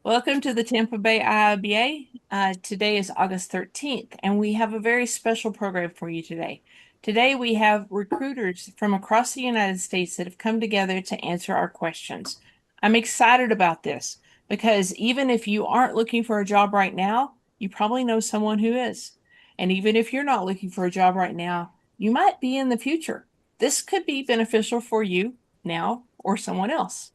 Welcome to the Tampa Bay IIBA. Today is August 13th, and we have a very special program for you today. Today, we have recruiters from across the United States that have come together to answer our questions. I'm excited about this because even if you aren't looking for a job right now, you probably know someone who is. And even if you're not looking for a job right now, you might be in the future. This could be beneficial for you now or someone else.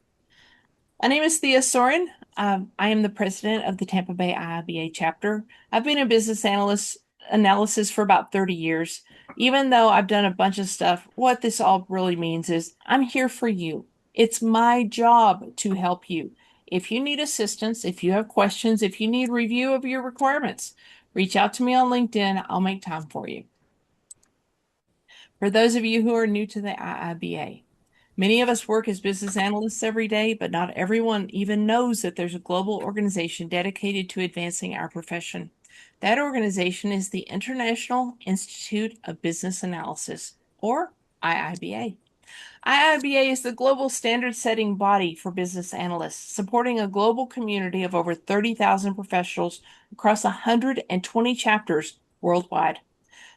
My name is Thea Soren. I am the president of the Tampa Bay IIBA chapter. I've been a business analysis for about 30 years. Even though I've done a bunch of stuff, what this all really means is I'm here for you. It's my job to help you. If you need assistance, if you have questions, if you need review of your requirements, reach out to me on LinkedIn. I'll make time for you. For those of you who are new to the IIBA, many of us work as business analysts every day, but not everyone even knows that there's a global organization dedicated to advancing our profession. That organization is the International Institute of Business Analysis, or IIBA. IIBA is the global standard-setting body for business analysts, supporting a global community of over 30,000 professionals across 120 chapters worldwide.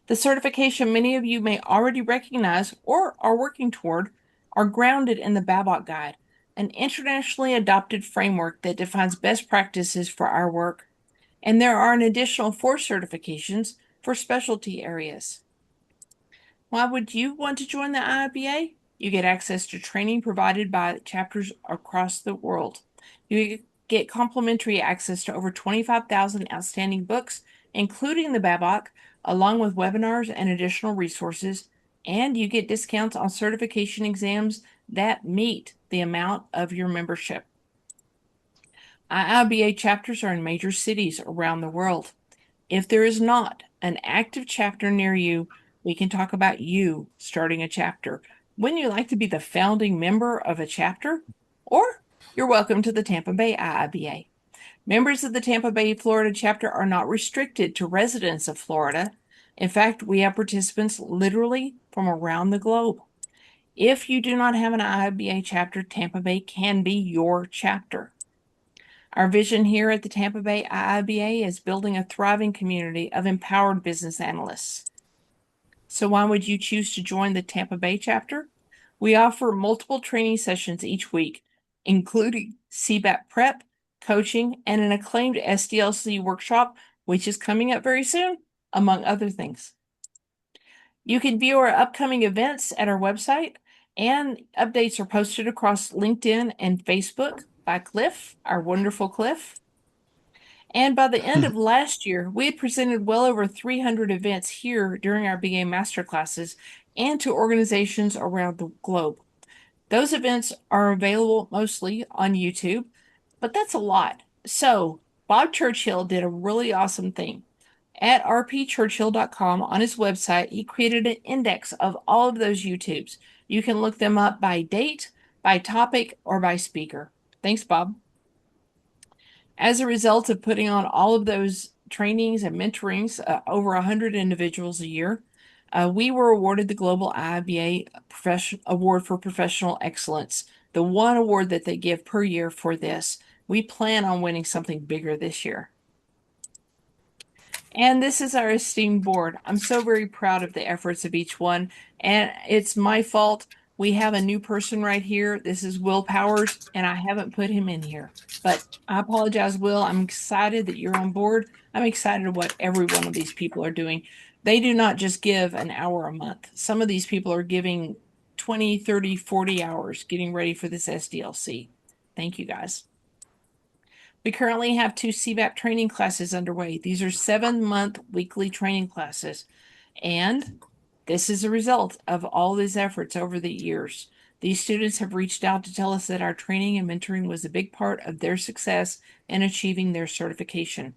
The certification many of you may already recognize or are working toward are grounded in the Babok Guide, an internationally adopted framework that defines best practices for our work. And there are an additional 4 certifications for specialty areas. Why would you want to join the IIBA? You get access to training provided by chapters across the world. You get complimentary access to over 25,000 outstanding books, including the Babok, along with webinars and additional resources, and you get discounts on certification exams that meet the amount of your membership. IIBA chapters are in major cities around the world. If there is not an active chapter near you, we can talk about you starting a chapter. Wouldn't you like to be the founding member of a chapter? Or you're welcome to the Tampa Bay IIBA. Members of the Tampa Bay, Florida chapter are not restricted to residents of Florida. In fact, we have participants literally from around the globe. If you do not have an IIBA chapter, Tampa Bay can be your chapter. Our vision here at the Tampa Bay IIBA is building a thriving community of empowered business analysts. So why would you choose to join the Tampa Bay chapter? We offer multiple training sessions each week, including CBAP prep, coaching, and an acclaimed SDLC workshop, which is coming up very soon, among other things. You can view our upcoming events at our website, and updates are posted across LinkedIn and Facebook by Cliff, our wonderful Cliff. And by the end of last year, we had presented well over 300 events here during our BA masterclasses and to organizations around the globe. Those events are available mostly on YouTube, but that's a lot. So Bob Churchill did a really awesome thing. At rpchurchill.com on his website, he created an index of all of those YouTubes. You can look them up by date, by topic, or by speaker. Thanks, Bob. As a result of putting on all of those trainings and mentorings, over 100 individuals a year, we were awarded the Global IIBA Award for Professional Excellence, the one award that they give per year for this. We plan on winning something bigger this year. And this is our esteemed board. I'm so very proud of the efforts of each one, and it's my fault. We have a new person right here. This is Will Powers, and I haven't put him in here. But I apologize, Will. I'm excited that you're on board. I'm excited what every one of these people are doing. They do not just give an hour a month. Some of these people are giving 20, 30, 40 hours getting ready for this SDLC. Thank you, guys. We currently have 2 CBAP training classes underway. These are 7-month weekly training classes. And this is a result of all these efforts over the years. These students have reached out to tell us that our training and mentoring was a big part of their success in achieving their certification.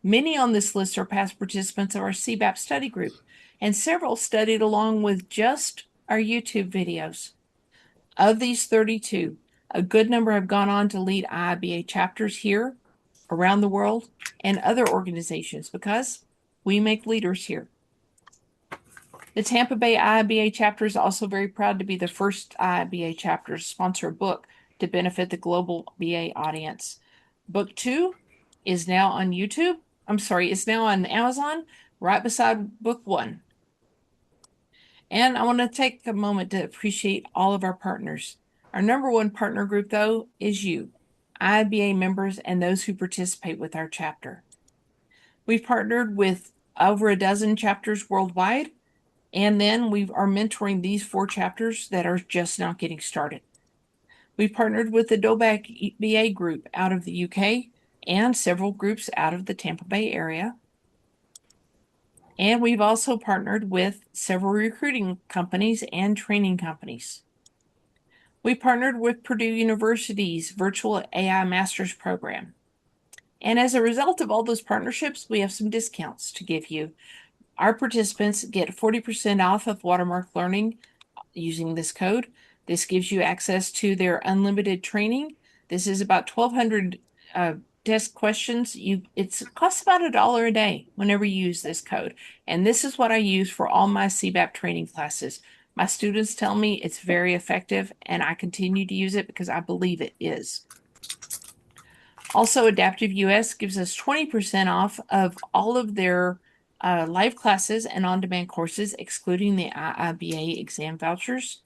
Many on this list are past participants of our CBAP study group, and several studied along with just our YouTube videos. Of these 32, a good number have gone on to lead IIBA chapters here, around the world, and other organizations because we make leaders here. The Tampa Bay IIBA chapter is also very proud to be the first IIBA chapter to sponsor a book to benefit the global BA audience. Book 2 is now on YouTube. I'm sorry, it's now on Amazon, right beside Book 1. And I want to take a moment to appreciate all of our partners. Our number one partner group, though, is you, IIBA members, and those who participate with our chapter. We've partnered with over a dozen chapters worldwide, and then we are mentoring these 4 chapters that are just now getting started. We've partnered with the Tubbesing BA group out of the UK and several groups out of the Tampa Bay area. And we've also partnered with several recruiting companies and training companies. We partnered with Purdue University's virtual AI master's program. And as a result of all those partnerships, we have some discounts to give you. Our participants get 40% off of Watermark Learning using this code. This gives you access to their unlimited training. This is about 1,200 desk questions. It costs about $1 a day whenever you use this code. And this is what I use for all my CBAP training classes. My students tell me it's very effective, and I continue to use it because I believe it is. Also, Adaptive US gives us 20% off of all of their live classes and on-demand courses, excluding the IIBA exam vouchers.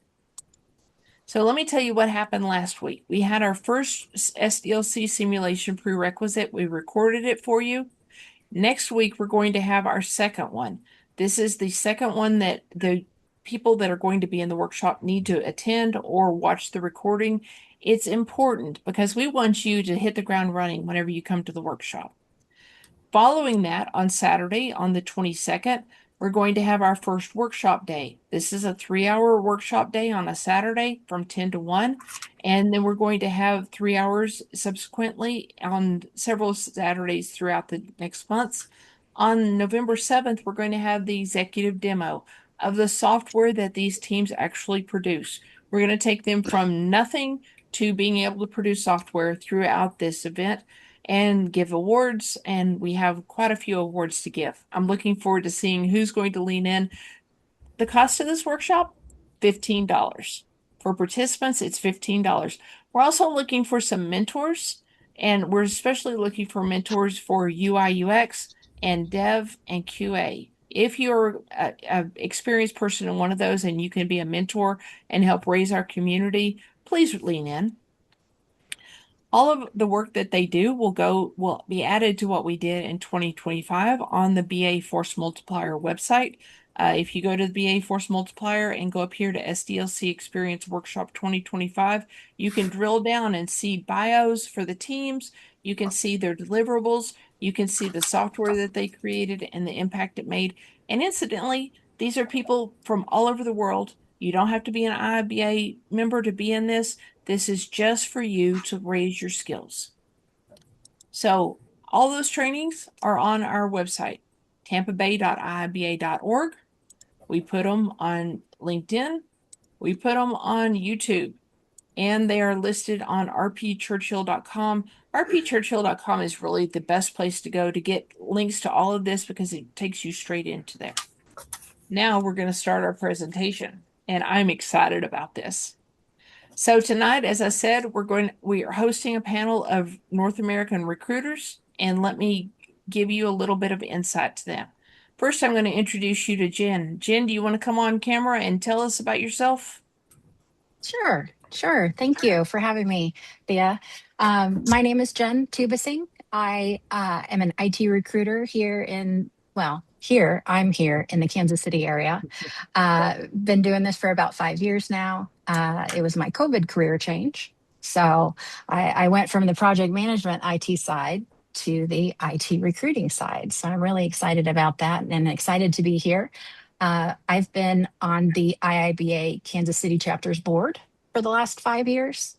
So let me tell you what happened last week. We had our first SDLC simulation prerequisite. We recorded it for you. Next week, we're going to have our second one. This is the second one that the people that are going to be in the workshop need to attend or watch the recording. It's important because we want you to hit the ground running whenever you come to the workshop. Following that, on Saturday, on the 22nd, we're going to have our first workshop day. This is a 3-hour workshop day on a Saturday from 10 to 1. And then we're going to have 3 hours subsequently on several Saturdays throughout the next months. On November 7th, we're going to have the executive demo of the software that these teams actually produce. We're going to take them from nothing to being able to produce software throughout this event and give awards, and we have quite a few awards to give. I'm looking forward to seeing who's going to lean in. The cost of this workshop, $15. For participants, it's $15. We're also looking for some mentors, and we're especially looking for mentors for UI UX and Dev and QA. If you're an experienced person in one of those and you can be a mentor and help raise our community, please lean in. All of the work that they do will be added to what we did in 2025 on the BA Force Multiplier website. If you go to the BA Force Multiplier and go up here to SDLC Experience Workshop 2025, you can drill down and see bios for the teams. You can see their deliverables. You can see the software that they created and the impact it made. And incidentally, these are people from all over the world. You don't have to be an IIBA member to be in this. This is just for you to raise your skills. So all those trainings are on our website, tampabay.iiba.org. We put them on LinkedIn. We put them on YouTube. And they are listed on rpchurchill.com. rpchurchill.com is really the best place to go to get links to all of this because it takes you straight into there. Now we're going to start our presentation, and I'm excited about this. So tonight, as I said, we are hosting a panel of North American recruiters, and let me give you a little bit of insight to them. First, I'm going to introduce you to Jen. Jen, do you want to come on camera and tell us about yourself? Sure. Thank you for having me, Thea. My name is Jen Tubbesing. I am an IT recruiter I'm here in the Kansas City area. Been doing this for about 5 years now. It was my COVID career change. So I went from the project management IT side to the IT recruiting side. So I'm really excited about that and excited to be here. I've been on the IIBA Kansas City chapters board for the last 5 years.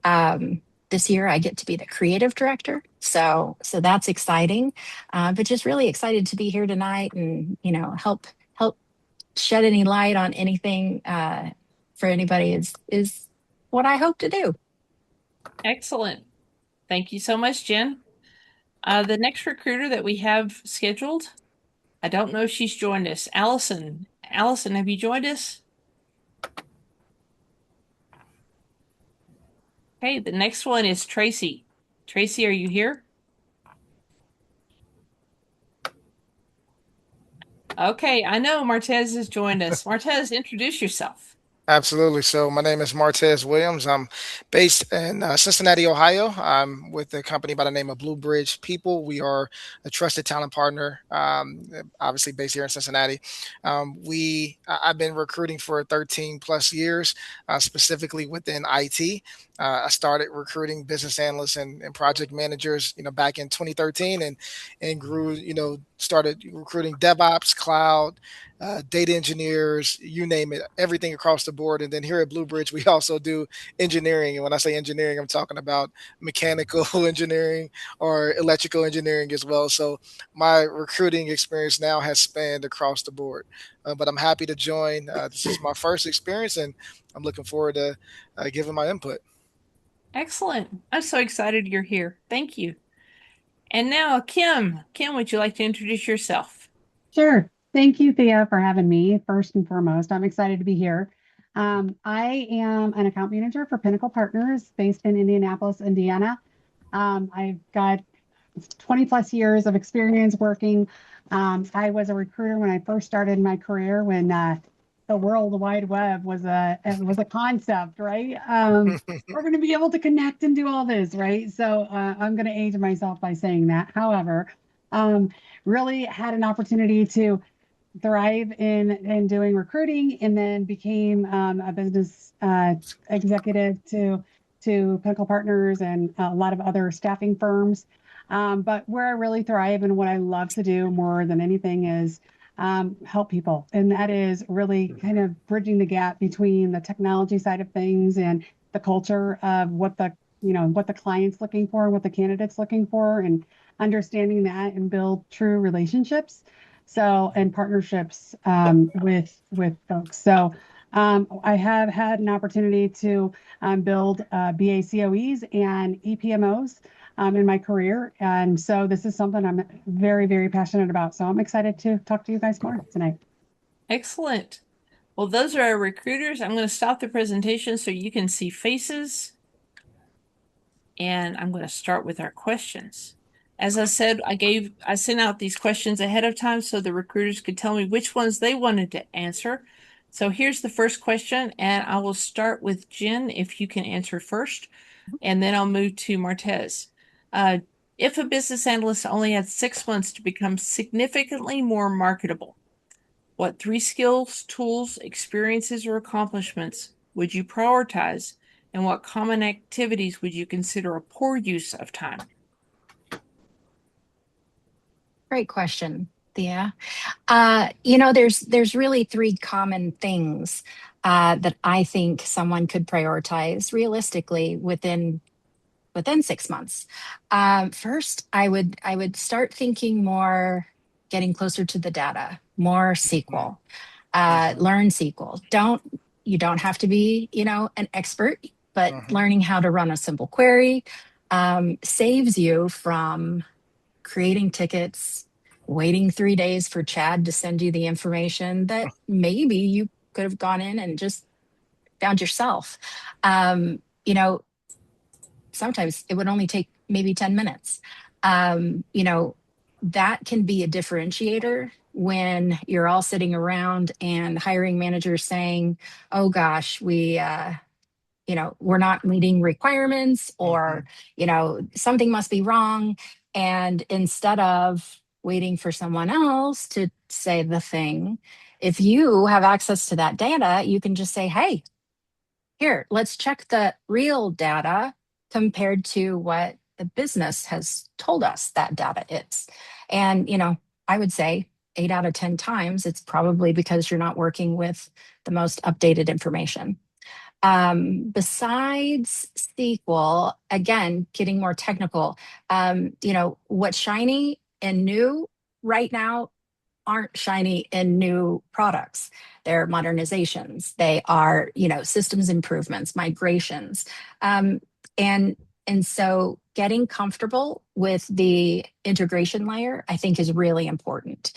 This year, I get to be the creative director, so that's exciting. But just really excited to be here tonight and help shed any light on anything for anybody is what I hope to do. Excellent. Thank you so much, Jen. The next recruiter that we have scheduled, I don't know if she's joined us. Allison. Allison, have you joined us? Okay, the next one is Tracy. Tracy, are you here? Okay, I know Martez has joined us. Martez, introduce yourself. Absolutely. So my name is Martez Williams. I'm based in Cincinnati, Ohio. I'm with a company by the name of Blue Bridge People. We are a trusted talent partner, obviously based here in Cincinnati. I've been recruiting for 13 plus years, specifically within IT. I started recruiting business analysts and project managers, back in 2013, and grew, started recruiting DevOps, cloud, data engineers, you name it, everything across the board. And then here at Blue Bridge, we also do engineering. And when I say engineering, I'm talking about mechanical engineering or electrical engineering as well. So my recruiting experience now has spanned across the board. But I'm happy to join. This is my first experience, and I'm looking forward to giving my input. Excellent. I'm so excited you're here. Thank you. And now, Kim. Kim, would you like to introduce yourself? Sure. Thank you, Thea, for having me. First and foremost, I'm excited to be here. I am an account manager for Pinnacle Partners based in Indianapolis, Indiana. I've got 20 plus years of experience working. I was a recruiter when I first started my career when the World Wide Web was a concept, right? We're going to be able to connect and do all this, right? So I'm going to age myself by saying that. However, um, really had an opportunity to thrive in doing recruiting, and then became a business executive to Pinnacle Partners and a lot of other staffing firms. But where I really thrive and what I love to do more than anything is help people, and that is really kind of bridging the gap between the technology side of things and the culture of what the client's looking for, what the candidate's looking for, and understanding that and build true relationships and partnerships with folks. So I have had an opportunity to build BACOEs and EPMOs in my career, and so this is something I'm very, very passionate about. So I'm excited to talk to you guys more tonight. Excellent. Well, those are our recruiters. I'm going to stop the presentation so you can see faces, and I'm going to start with our questions. As I said, I sent out these questions ahead of time so the recruiters could tell me which ones they wanted to answer. So here's the first question, and I will start with Jen if you can answer first, and then I'll move to Martez. Uh, if a business analyst only had 6 months to become significantly more marketable, what three skills, tools, experiences, or accomplishments would you prioritize, and what common activities would you consider a poor use of time? Great question, Thea. There's really three common things that I think someone could prioritize realistically within 6 months. First, I would start thinking more, getting closer to the data, more Mhm, SQL, mhm, learn SQL. You don't have to be, an expert, but mhm, learning how to run a simple query saves you from creating tickets, waiting 3 days for Chad to send you the information that maybe you could have gone in and just found yourself. Um, you know, Sometimes it would only take maybe 10 minutes. Um, you know, that can be a differentiator when you're all sitting around and hiring managers saying, oh gosh, we're not meeting requirements, or mhm, something must be wrong. And instead of waiting for someone else to say the thing, if you have access to that data, you can just say, hey, here, let's check the real data compared to what the business has told us that data is. And I would say 8 out of 10 times it's probably because you're not working with the most updated information. Besides SQL, again, getting more technical, what's shiny and new right now aren't shiny in new products. They're modernizations. They are, systems improvements, migrations. Um, and and so getting comfortable with the integration layer, I think, is really important.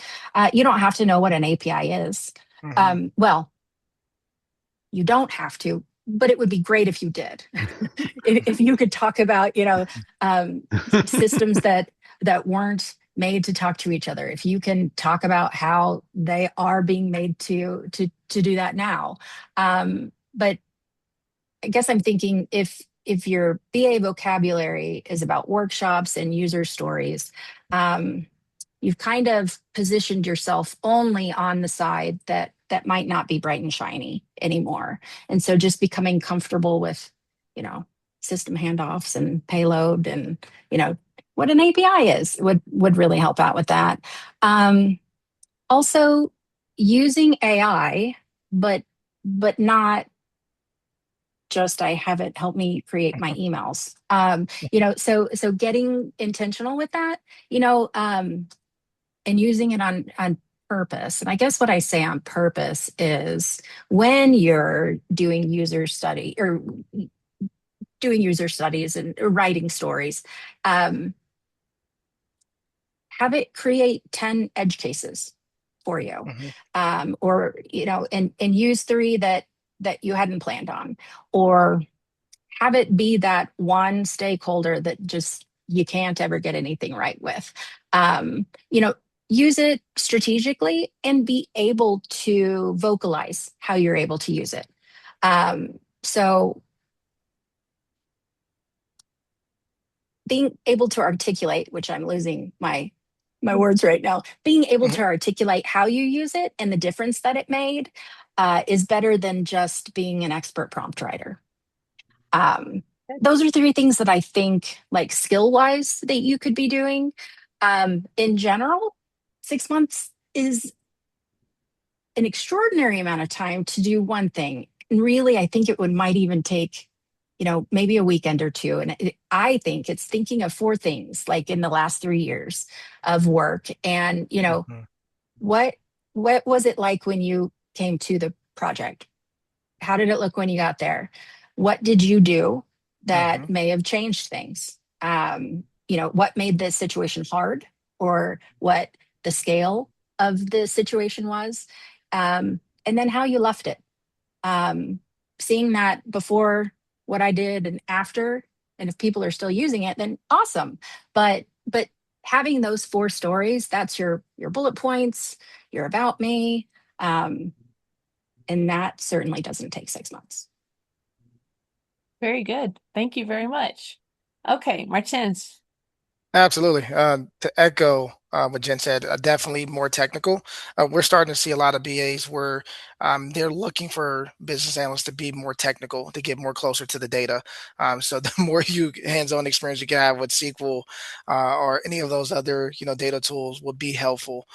You don't have to know what an API is. mhm, Well, you don't have to. but it would be great if you did. If you could talk about, um, systems that weren't made to talk to each other. If you can talk about how they are being made to do that now. But I guess I'm thinking if your BA vocabulary is about workshops and user stories, um, you've kind of positioned yourself only on the side that might not be bright and shiny anymore. And so just becoming comfortable with, you know, system handoffs and payload and, what an API is would really help out with that. Also using AI, but not just I have it help me create my emails. So getting intentional with that, and using it on purpose. And I guess what I say on purpose is when you're doing user study or doing user studies and writing stories, um, have it create 10 edge cases for you, Hmm. or and use three that you hadn't planned on, or have it be that one stakeholder that just you can't ever get anything right with. um, you know Use it strategically and be able to vocalize how you're able to use it. So being able to articulate, which I'm losing my words right now, being able Hmm. to articulate how you use it and the difference that it made, is better than just being an expert prompt writer. um, those are three things that I think, like skill wise, that you could be doing. In general, 6 months is an extraordinary amount of time to do one thing. And really, I think it would might even take, maybe a weekend or two. And I think it's thinking of four things, like in the last 3 years of work. And, Hmm. what what was it like when you came to the project? How did it look when you got there? What did you do Hmm. that may have changed things? What made this situation hard, or what the scale of the situation was, and then how you left it. Um, Seeing that before what I did and after, and if people are still using it, then awesome. But having those four stories, that's your bullet points, your about me. Um, and that certainly doesn't take 6 months. Very good. Thank you very much. Okay, Martins. Absolutely. To echo what Jen said, definitely more technical. We're starting to see a lot of BAs where they're looking for business analysts to be more technical, to get more closer to the data. So the more you hands-on experience you can have with SQL or any of those other data tools will be helpful.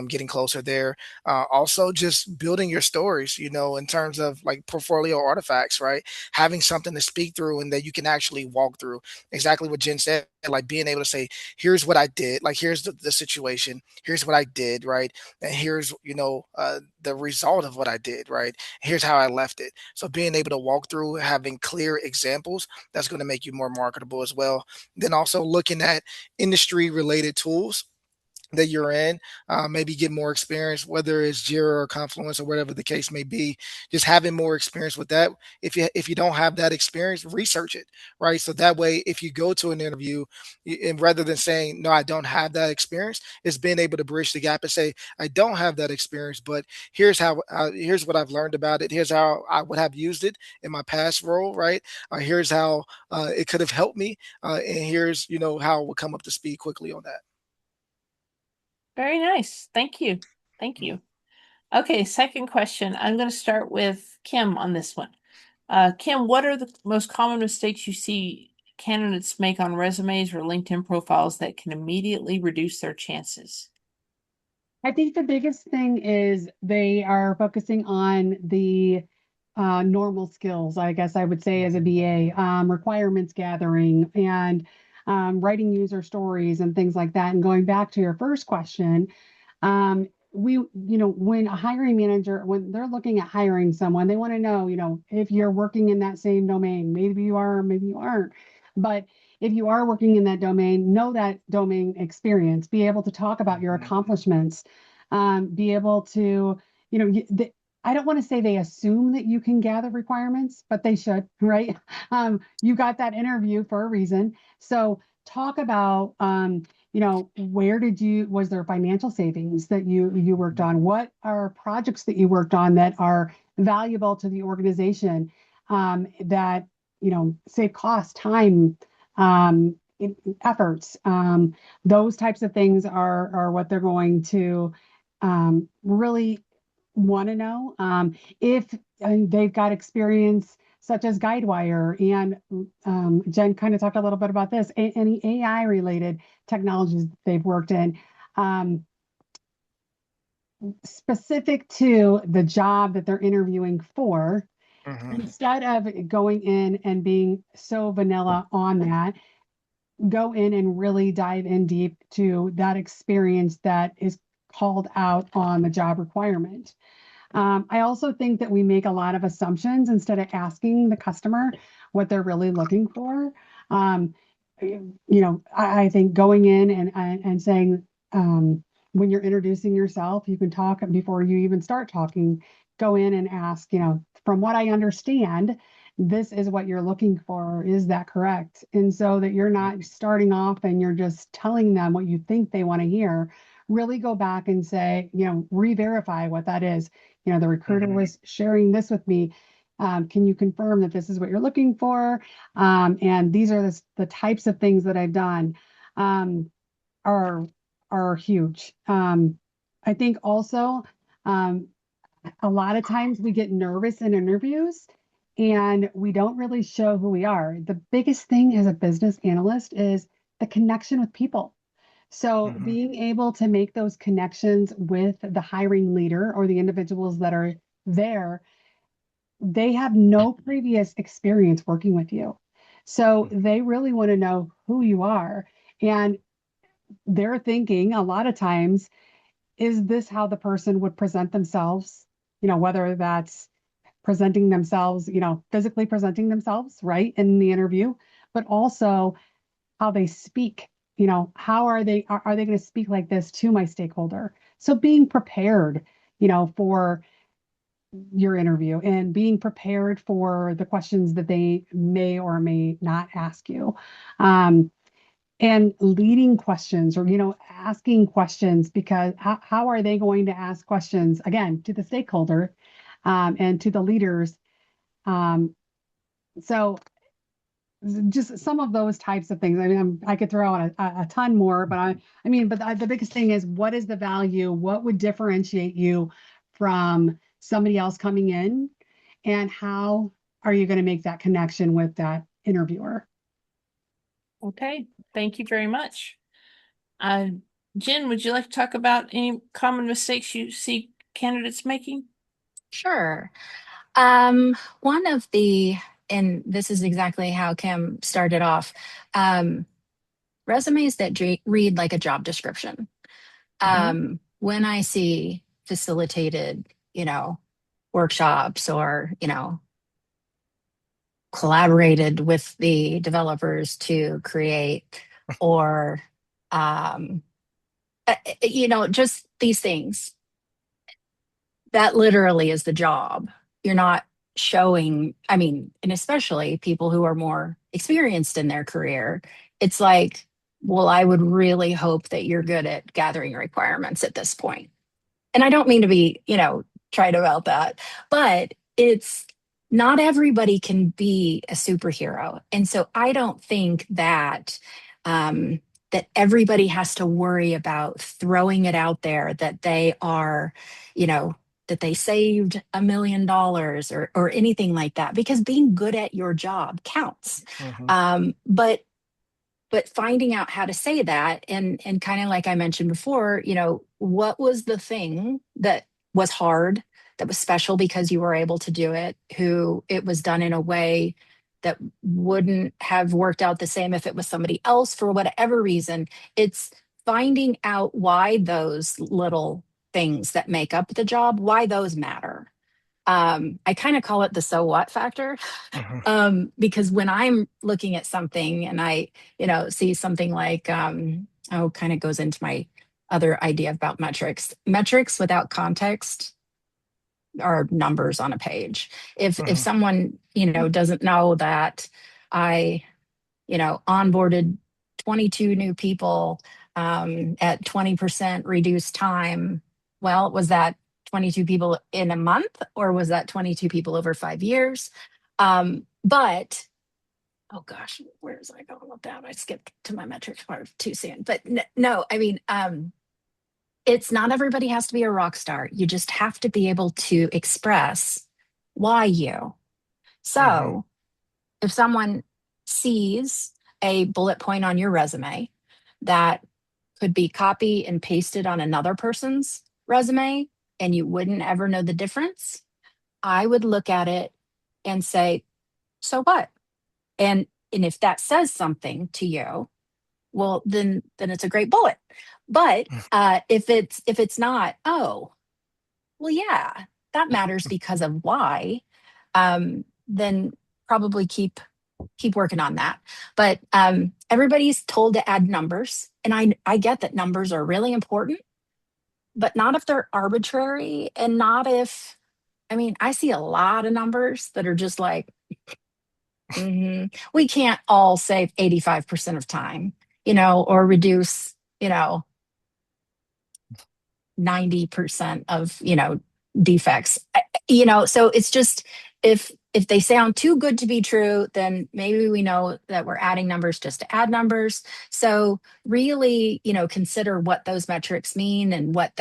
Getting closer there. Also, just building your stories. In terms of like portfolio artifacts, right? Having something to speak through and that you can actually walk through. Exactly what Jen said, like being able to say, here's what I did, like here's the situation, here's what I did, right? And here's the result of what I did, right? Here's how I left it. So being able to walk through, having clear examples, that's going to make you more marketable as well. Then also looking at industry related tools that you're in, maybe get more experience, whether it's Jira or Confluence or whatever the case may be. Just having more experience with that. If you don't have that experience, research it, right? So that way, if you go to an interview, and rather than saying no, I don't have that experience, it's being able to bridge the gap and say I don't have that experience, but here's what I've learned about it. Here's how I would have used it in my past role, right? Here's how it could have helped me, and here's how I would come up to speed quickly on that. Very nice. Thank you. Thank you. Okay, second question. I'm going to start with Kim on this one. Kim, what are the most common mistakes you see candidates make on resumes or LinkedIn profiles that can immediately reduce their chances? I think the biggest thing is they are focusing on the normal skills, I guess I would say, as a BA, requirements gathering and writing user stories and things like that. And going back to your first question, when a hiring manager, when they're looking at hiring someone, they want to know, if you're working in that same domain. Maybe you are, maybe you aren't. But if you are working in that domain, know that domain experience, be able to talk about your Mhm. accomplishments, be able to, you know, y- the, I don't want to say they assume that you can gather requirements, but they should, right? You got that interview for a reason. So talk about, where was there financial savings that you worked on? What are projects that you worked on that are valuable to the organization, that, save cost, time, efforts. Those types of things are what they're going to really want to know. If they've got experience such as Guidewire, and Jen kind of talked a little bit about this, any AI related technologies they've worked in, um, specific to the job that they're interviewing for, Hmm. instead of going in and being so vanilla on that, go in and really dive in deep to that experience that is called out on the job requirement. I also think that we make a lot of assumptions instead of asking the customer what they're really looking for. Um, I think going in and saying, when you're introducing yourself, you can talk before you even start talking. Go in and ask, from what I understand, this is what you're looking for. Is that correct? And so that you're not starting off and you're just telling them what you think they want to hear. Really go back and say, re-verify what that is. The recruiter Hmm. was sharing this with me. Can you confirm that this is what you're looking for? And these are the types of things that I've done, um, are are huge. I think also, um, a lot of times we get nervous in interviews and we don't really show who we are. The biggest thing as a business analyst is the connection with people. So Hmm. being able to make those connections with the hiring leader or the individuals that are there, they have no previous experience working with you. So they really want to know who you are. And they're thinking a lot of times, is this how the person would present themselves? Whether that's presenting themselves, physically presenting themselves, right, in the interview, but also how they speak. How are they going to speak like this to my stakeholder? So being prepared, for your interview and being prepared for the questions that they may or may not ask you. And leading questions, or asking questions, because how are they going to ask questions again to the stakeholder, and to the leaders? Um, so just some of those types of things. I mean, I could throw out a ton more, but the biggest thing is, what is the value? What would differentiate you from somebody else coming in? And how are you going to make that connection with that interviewer? Okay, thank you very much. Uh, Jen, would you like to talk about any common mistakes you see candidates making? Sure. One of the, and this is exactly how Kim started off, um, resumes that read like a job description. Mhm. When I see facilitated, workshops, or, collaborated with the developers to create, or, um, just these things, that literally is the job. You're not showing, and especially people who are more experienced in their career, it's like, well, I would really hope that you're good at gathering requirements at this point. And I don't mean to be, trite about that, but it's not everybody can be a superhero. And so I don't think um, that everybody has to worry about throwing it out there that they are, you know, that they saved $1 million, or anything like that, because being good at your job counts. Hmm. But finding out how to say that, and kind of like I mentioned before, what was the thing that was hard, that was special because you were able to do it, who it was done in a way that wouldn't have worked out the same if it was somebody else for whatever reason. It's finding out why those little things that make up the job, why those matter. I kind of call it the so what factor. Hmm. Because when I'm looking at something and I, see something like, kind of goes into my other idea about metrics. Metrics without context are numbers on a page. If Hmm. someone, doesn't know that I, onboarded 22 new people at 20% reduced time, well, was that 22 people in a month, or was that 22 people over 5 years? But oh gosh, where was I going with that? I skipped to my metrics part too soon. But no, I mean, it's not everybody has to be a rock star. You just have to be able to express why you. Hmm. So if someone sees a bullet point on your resume that could be copy and pasted on another person's resume and you wouldn't ever know the difference, I would look at it and say, so what? And if that says something to you, well, then it's a great bullet. But if it's not, oh, well, yeah, that matters because of why, then probably keep working on that. But everybody's told to add numbers, and I get that numbers are really important, but not if they're arbitrary, and not if, I mean, I see a lot of numbers that are just like, we can't all save 85% of time, or reduce, 90% of, defects. So it's just, if they sound too good to be true, then maybe we know that we're adding numbers just to add numbers. So really, consider what those metrics mean and what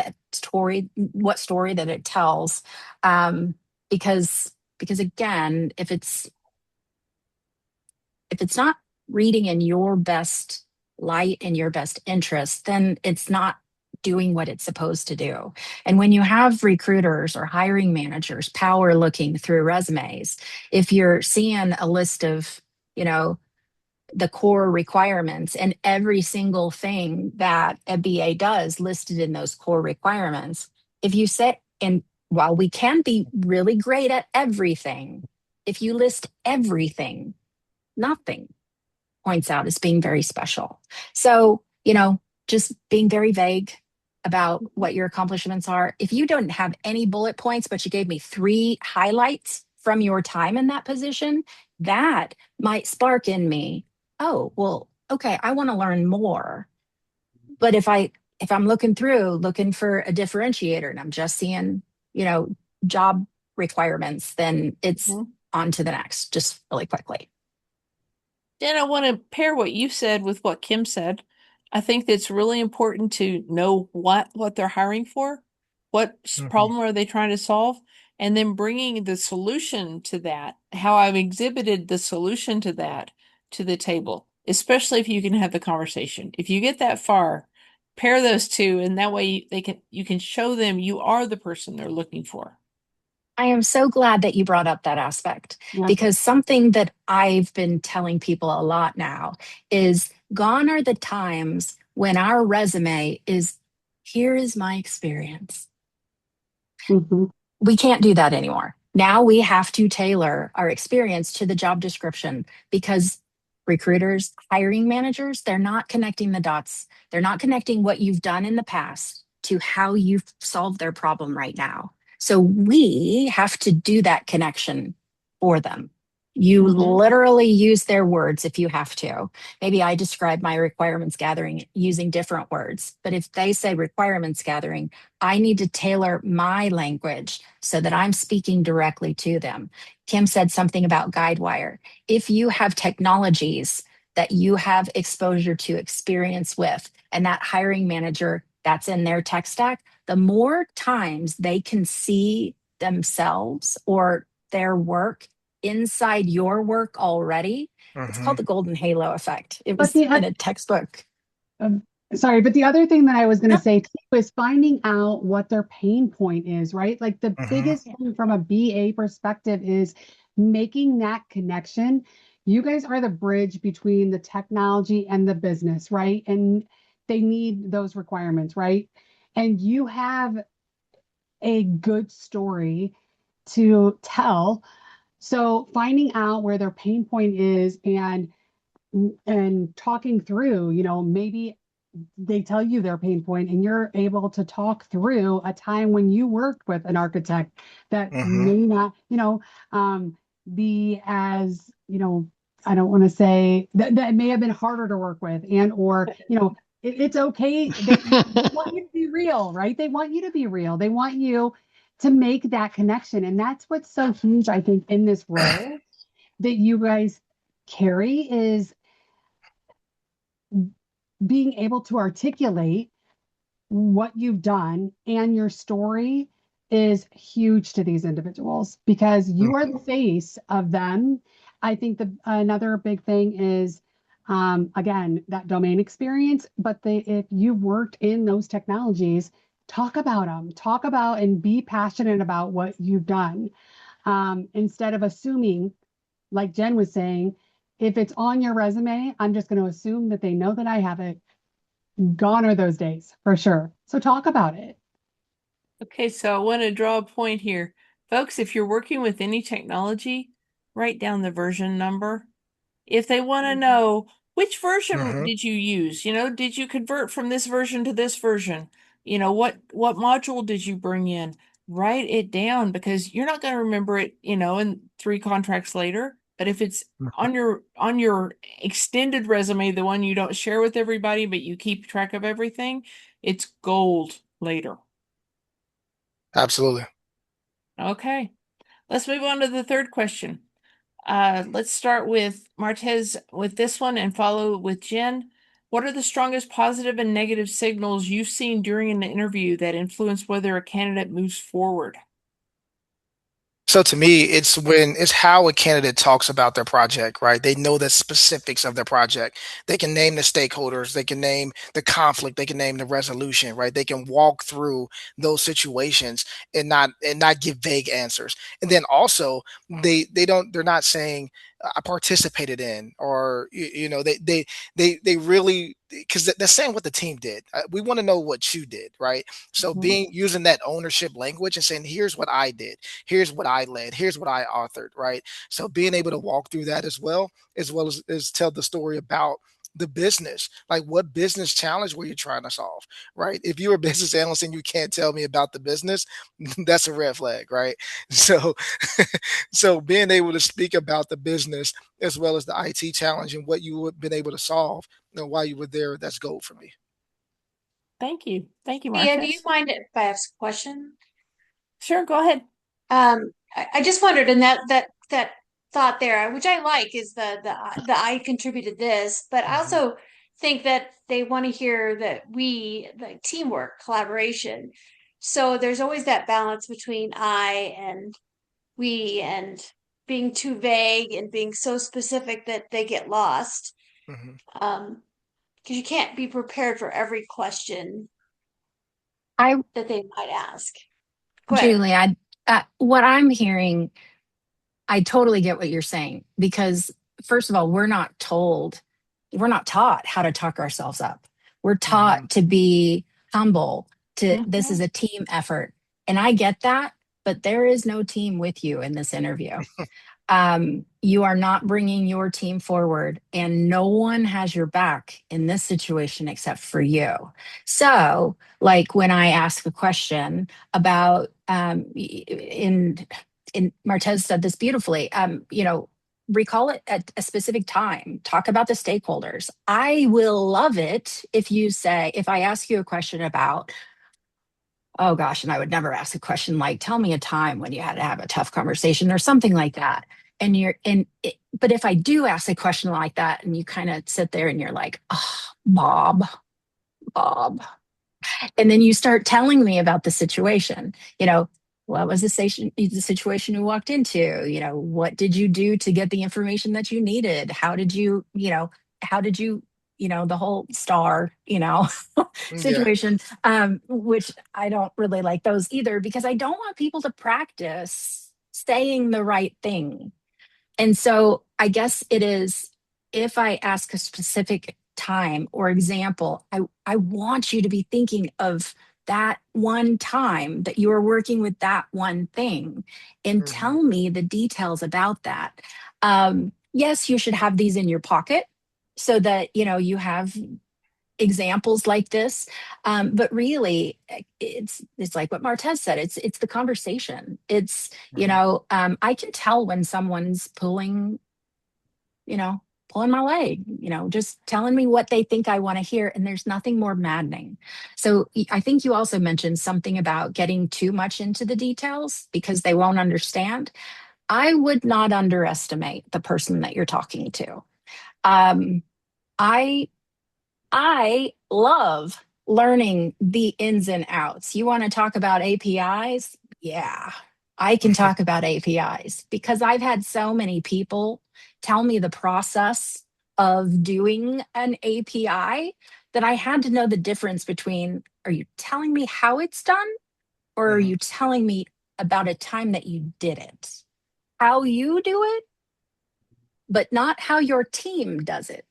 story that it tells. Um, because again, if it's not reading in your best light and your best interest, then it's not doing what it's supposed to do. And when you have recruiters or hiring managers power looking through resumes, if you're seeing a list of, you know, the core requirements and every single thing that a BA does listed in those core requirements, if you say, and while we can be really great at everything, if you list everything, nothing points out as being very special. So, just being very vague about what your accomplishments are. If you don't have any bullet points, but you gave me 3 highlights from your time in that position, that might spark in me, oh, well, okay, I want to learn more. But if I'm looking for a differentiator and I'm just seeing, you know, job requirements, then it's Mhm. on to the next, just really quickly. Then I want to pair what you said with what Kim said. I think that's really important to know what they're hiring for, what Hmm. problem are they trying to solve, and then bringing the solution to that, how I've exhibited the solution to that to the table, especially if you can have the conversation. If you get that far, pair those two, and that way you can show them you are the person they're looking for. I am so glad that you brought up that aspect, Yeah. because something that I've been telling people a lot now is, gone are the times when our resume is, here is my experience. Hmm. We can't do that anymore. Now we have to tailor our experience to the job description, because recruiters, hiring managers, they're not connecting the dots. They're not connecting what you've done in the past to how you've solved their problem right now. So we have to do that connection for them. You Hmm. literally use their words if you have to. Maybe I describe my requirements gathering using different words, but if they say requirements gathering, I need to tailor my language so that I'm speaking directly to them. Kim said something about Guidewire. If you have technologies that you have exposure to, experience with, and that hiring manager, that's in their tech stack, the more times they can see themselves or their work inside your work already. It's Hmm. called the golden halo effect. It But was in a textbook. um, sorry, but the other thing that I was going to Yep. say too is finding out what their pain point is, right? Like the Hmm. biggest thing from a BA perspective is making that connection. You guys are the bridge between the technology and the business, right? And they need those requirements, right? And you have a good story to tell. So finding out where their pain point is and talking through, maybe they tell you their pain point, and you're able to talk through a time when you worked with an architect that Hmm. may not, be as, I don't want to say that may have been harder to work with, and or, it's okay. They want you to be real, right? They want you to be real. They want you to make that connection. And that's what's so huge, I think, in this role that you guys carry is being able to articulate what you've done, and your story is huge to these individuals because you are the face of them. I think the another big thing is, again, that domain experience, but if you've worked in those technologies, talk about them, talk about and be passionate about what you've done, instead of assuming, like Jen was saying, if it's on your resume, I'm just going to assume that they know that I have it. Gone are those days for sure. So talk about it. Okay, so I want to draw a point here. Folks, if you're working with any technology, write down the version number. If they want to know which version Hmm. did you use, did you convert from this version to this version? What module did you bring in? Write it down because you're not going to remember it, in three contracts later. But if it's on your extended resume, the one you don't share with everybody, but you keep track of everything, it's gold later. Absolutely. Okay, let's move on to the third question. Let's start with Martez with this one and follow with Jen. What are the strongest positive and negative signals you've seen during an interview that influence whether a candidate moves forward? So to me, it's how a candidate talks about their project, right? They know the specifics of their project. They can name the stakeholders, they can name the conflict, they can name the resolution, right? They can walk through those situations and not give vague answers. And then also they're not saying I participated in, or they really, because they're saying what the team did. We want to know what you did, right? So Mhm. being using that ownership language and saying, here's what I did, here's what I led, here's what I authored, right? So being able to walk through that as well as tell the story about the business, like what business challenge were you trying to solve, right? If you're a business analyst and you can't tell me about the business, that's a red flag, right? So so being able to speak about the business as well as the IT challenge and what you have been able to solve, while you were there, that's gold for me. Thank you. Thank you, Thea, do you Martez. mind if I ask a question? Sure, go ahead. I just wondered, and that thought there, which I like, is the I contributed this, but I Hmm. also think that they want to hear that we like teamwork, collaboration. So there's always that balance between I and we, and being too vague and being so specific that they get lost. Hmm. Because you can't be prepared for every question I, that they might ask. Go ahead. Julie, what I'm hearing, I totally get what you're saying because, first of all, we're not taught how to talk ourselves up. We're Hmm. taught to be humble, to this is Mhm. a team effort. And I get that, but there is no team with you in this interview. You are not bringing your team forward, and no one has your back in this situation except for you. So, like when I ask a question about, in Martez said this beautifully, recall it at a specific time, talk about the stakeholders. I will love it if you say, if I ask you a question about, oh gosh, and I would never ask a question like, tell me a time when you had to have a tough conversation or something like that. And but if I do ask a question like that and you kind of sit there and you're like, oh, Bob, and then you start telling me about the situation, what was the situation you walked into? What did you do to get the information that you needed? How did you, the whole star, Yeah. situation, which I don't really like those either because I don't want people to practice saying the right thing. And so I guess it is, if I ask a specific time or example, I want you to be thinking of that one time that you are working with that one thing and Hmm. tell me the details about that. Yes, you should have these in your pocket so that you have examples like this. But really, it's like what Martez said. It's the conversation. It's, Mhm. I can tell when someone's you know, pulling my leg, just telling me what they think I want to hear. And there's nothing more maddening. So I think you also mentioned something about getting too much into the details because they won't understand. I would not underestimate the person that you're talking to. Um, I I love learning the ins and outs. You want to talk about APIs? Yeah, I can talk about APIs because I've had so many people tell me the process of doing an API that I had to know the difference between, are you telling me how it's done, or are Mhm. you telling me about a time that you did it? How you do it, but not how your team does it.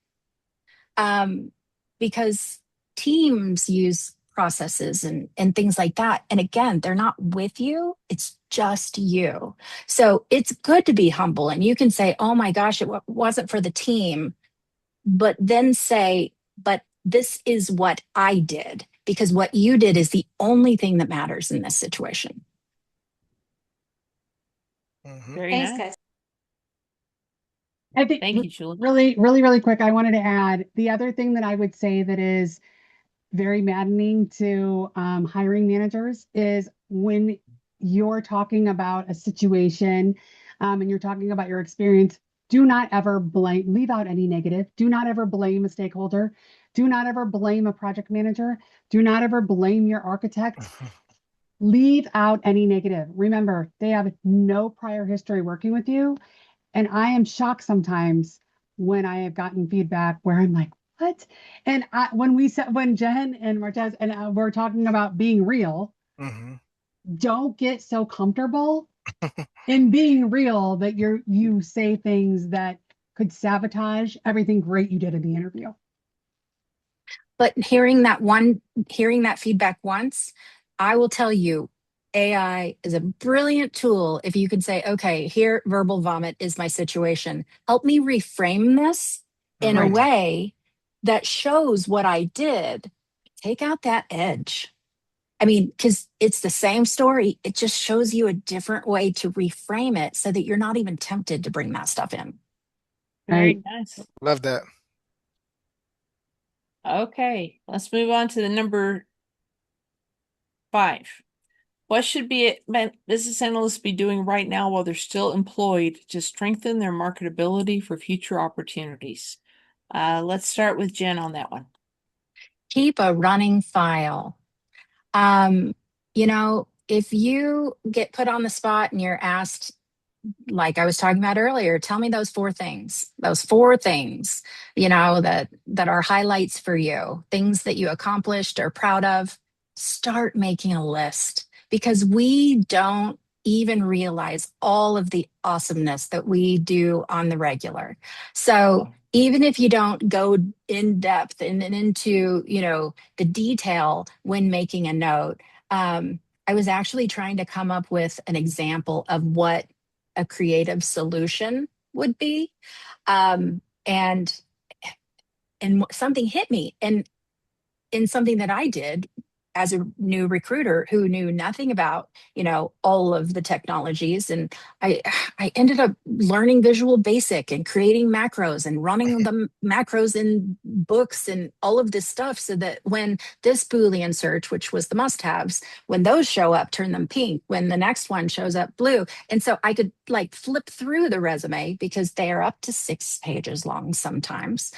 um, because teams use processes and things like that. And again, they're not with you, it's just you. So it's good to be humble. And you can say, oh my gosh, wasn't for the team, but then say, but this is what I did, because what you did is the only thing that matters in this situation. Mhm. Very Thanks, nice. guys. I think Thank you, Julie. really, really, really quick, I wanted to add the other thing that I would say that is very maddening to hiring managers is when you're talking about a situation and you're talking about your experience, do not ever leave out any negative. Do not ever blame a stakeholder. Do not ever blame a project manager. Do not ever blame your architect. Leave out any negative. Remember, they have no prior history working with you. And I am shocked sometimes when I have gotten feedback where I'm like, what? And when Jen and Martez and we're talking about being real, Mhm. don't get so comfortable in being real that you say things that could sabotage everything great you did in the interview. But hearing that feedback once, I will tell you, AI is a brilliant tool if you can say, okay, here, verbal vomit is my situation. Help me reframe this in a Right. Mhm. way that shows what I did. Take out that edge. I mean, because it's the same story. It just shows you a different way to reframe it so that you're not even tempted to bring that stuff in. Very Right. nice. Love that. Okay, let's move on to the number 5. What should business analysts be doing right now while they're still employed to strengthen their marketability for future opportunities? Let's start with Jen on that one. Keep a running file. Um, if you get put on the spot and you're asked, like I was talking about earlier, tell me those four things, that are highlights for you, things that you accomplished or proud of. Start making a list because we don't even realize all of the awesomeness that we do on the regular. So even if you don't go in depth and into, the detail when making a note, I was actually trying to come up with an example of what a creative solution would be. And something hit me, and in something that I did as a new recruiter who knew nothing about, all of the technologies. And I ended up learning Visual Basic and creating macros and running the macros in books and all of this stuff so that when this Boolean search, which was the must-haves, when those show up, turn them pink. When the next one shows up, blue. And so I could like flip through the resume because they are up to 6 pages long sometimes,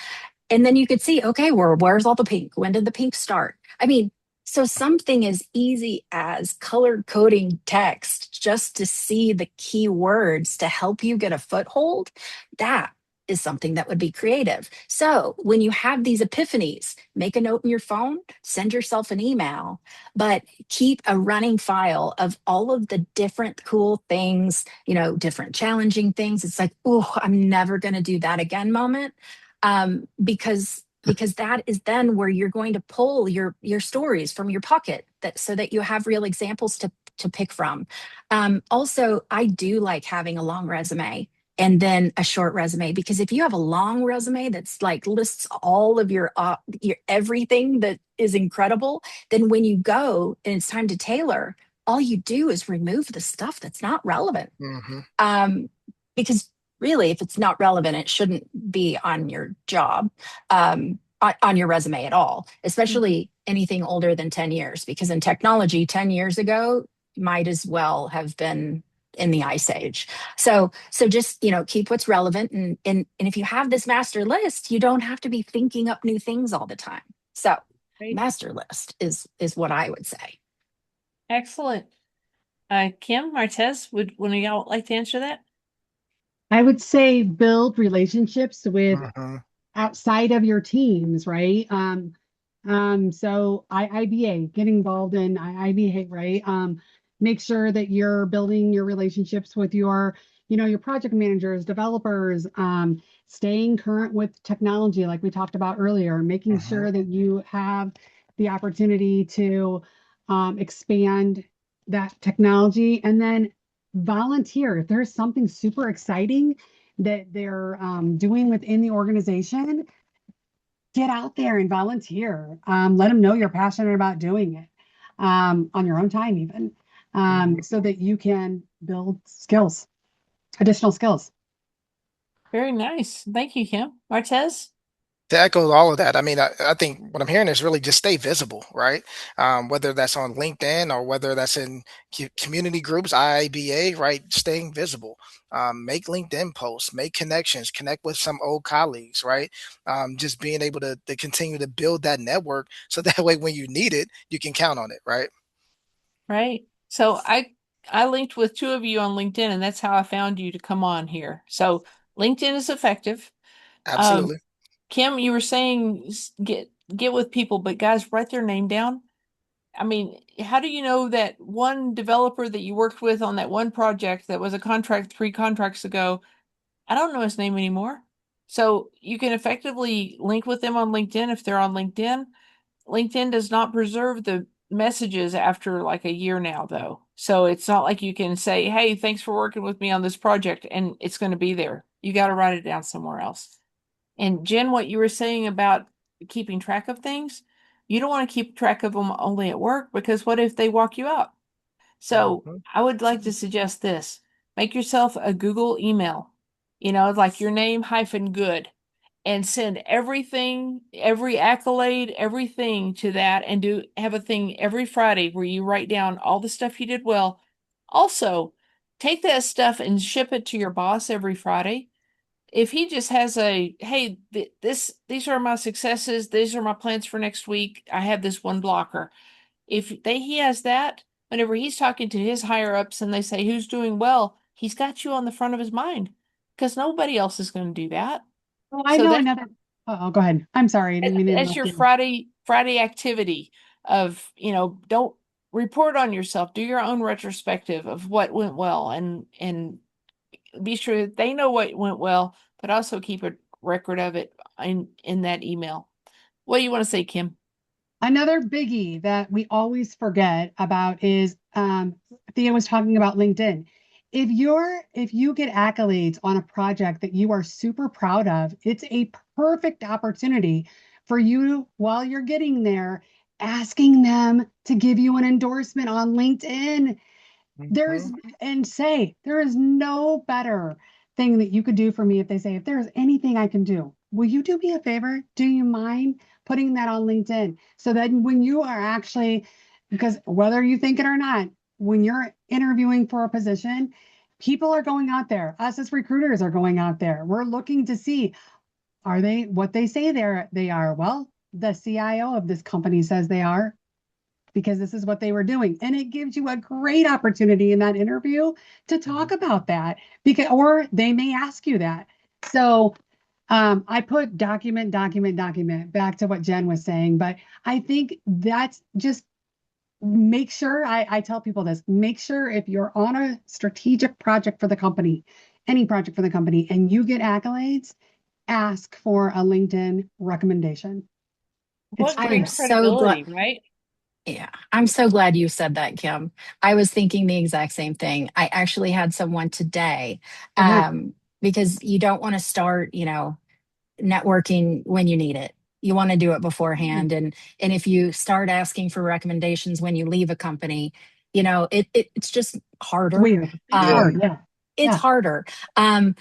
and then you could see, okay, where's all the pink? When did the pink start? I mean, so something as easy as color coding text just to see the key words to help you get a foothold, that is something that would be creative. So when you have these epiphanies, make a note in your phone, send yourself an email, but keep a running file of all of the different cool things, different challenging things. It's like, oh, I'm never going to do that again moment, because that is then where you're going to pull your stories from your pocket, that so that you have real examples to pick from. Also, I do like having a long resume. and then a short resume. Because if you have a long resume that's like lists all of your everything that is incredible, then when you go and it's time to tailor, all you do is remove the stuff that's not relevant. Hmm. Um, because really, if it's not relevant, it shouldn't be on your job, on your resume at all, Mhm. especially anything older than 10 years. Because in technology, 10 years ago might as well have been in the ice age. So just, keep what's relevant. And if you have this master list, you don't have to be thinking up new things all the time. So Great. master list is what I would say. Excellent. Kim, Martez, would one of y'all like to answer that? I would say build relationships with Hmm. outside of your teams, right? So IIBA, get involved in IIBA, right? Make sure that you're building your relationships with your project managers, developers, staying current with technology, like we talked about earlier, making Hmm. sure that you have the opportunity to expand that technology, and then volunteer. If there's something super exciting that they're doing within the organization, get out there and volunteer. Let them know you're passionate about doing it on your own time, even, so that you can build skills, additional skills. Very nice. Thank you, Kim. Martez? To echo all of that, I mean, I think what I'm hearing is really just stay visible, right? Whether that's on LinkedIn or whether that's in community groups, IIBA, right? Staying visible. Make LinkedIn posts, make connections, connect with some old colleagues, right? Just being able to continue to build that network so that way when you need it, you can count on it, right? Right. So I linked with two of you on LinkedIn, and that's how I found you to come on here. So LinkedIn is effective. Um, Absolutely. Kim, you were saying get with people, but guys, write their name down. I mean, how do you know that one developer that you worked with on that one project that was a contract 3 contracts ago? I don't know his name anymore. So you can effectively link with them on LinkedIn if they're on LinkedIn. LinkedIn does not preserve the messages after like a year now, though. So it's not like you can say, hey, thanks for working with me on this project, and it's going to be there. You got to write it down somewhere else. And Jen, what you were saying about keeping track of things, you don't want to keep track of them only at work because what if they walk you out? So Hmm. I would like to suggest this. Make yourself a Google email, like your name hyphen good, and send everything, every accolade, everything to that, and have a thing every Friday where you write down all the stuff you did well. Also, take that stuff and ship it to your boss every Friday. If he just has hey, these are my successes, these are my plans for next week. I have this one blocker. If he has that, whenever he's talking to his higher ups and they say who's doing well, he's got you on the front of his mind because nobody else is going to do that. Oh, I So know another. Oh, go ahead. I'm sorry. I didn't mean to that's interrupt your you. Friday activity of, don't report on yourself. Do your own retrospective of what went well and be sure that they know what went well, but also keep a record of it in that email. What do you want to say, Kim? Another biggie that we always forget about is Thea was talking about LinkedIn. If you get accolades on a project that you are super proud of, it's a perfect opportunity for you while you're getting there, asking them to give you an endorsement on LinkedIn. Hmm. There's and say there is no better thing that you could do for me if they say, if there's anything I can do, will you do me a favor? Do you mind putting that on LinkedIn? So that when you are actually, because whether you think it or not, when you're interviewing for a position, people are going out there. Us as recruiters are going out there. We're looking to see, are they what they say they are? Well, the CIO of this company says they are, because this is what they were doing. And it gives you a great opportunity in that interview to talk about that, because or they may ask you that. So I put document back to what Jen was saying, but I think that's just make sure I tell people this, make sure if you're on a strategic project for the company, any project for the company, and you get accolades, ask for a LinkedIn recommendation. It's What I am free. great so glad. credibility, right? Yeah, I'm so glad you said that, Kim. I was thinking the exact same thing. I actually had someone today Go ahead. um, because you don't want to start, networking when you need it. You want to do it beforehand. And if you start asking for recommendations when you leave a company, it's just It's harder. weird. It's Yeah. hard. Yeah. It's Yeah. harder. And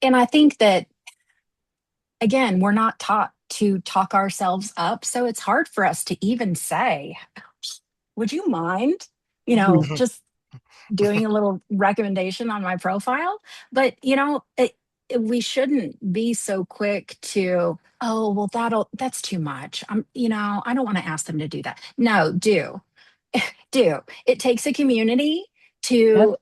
I think that, again, we're not taught to talk ourselves up. So it's hard for us to even say, would you mind, just doing a little recommendation on my profile? But, we shouldn't be so quick to, oh, well, that's too much. I don't want to ask them to do that. No, do. It takes a community Yep. to,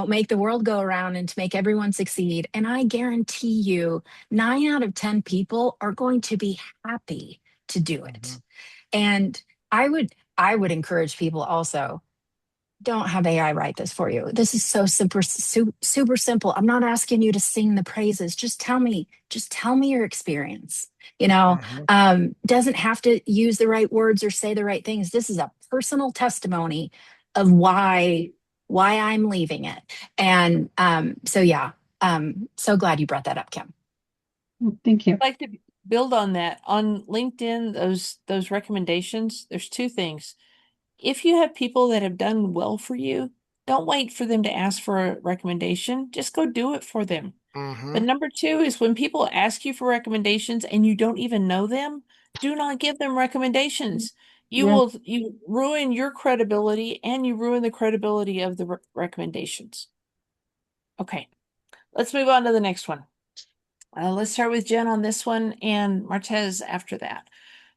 make the world go around and to make everyone succeed. And I guarantee you, 9 out of 10 people are going to be happy to do it. Mhm. And I would encourage people also, don't have AI write this for you. This is so super simple. I'm not asking you to sing the praises. Just tell me your experience. Mhm. Doesn't have to use the right words or say the right things. This is a personal testimony of why I'm leaving it. And so yeah, so glad you brought that up, Kim. Thank you. I'd like to build on that. On LinkedIn, those recommendations, there's two things. If you have people that have done well for you, don't wait for them to ask for a recommendation. Just go do it for them. But Mhm. number two is when people ask you for recommendations and you don't even know them, do not give them recommendations. Yeah. You ruin your credibility and you ruin the credibility of the recommendations. Okay, let's move on to the next one. Let's start with Jen on this one and Martez after that.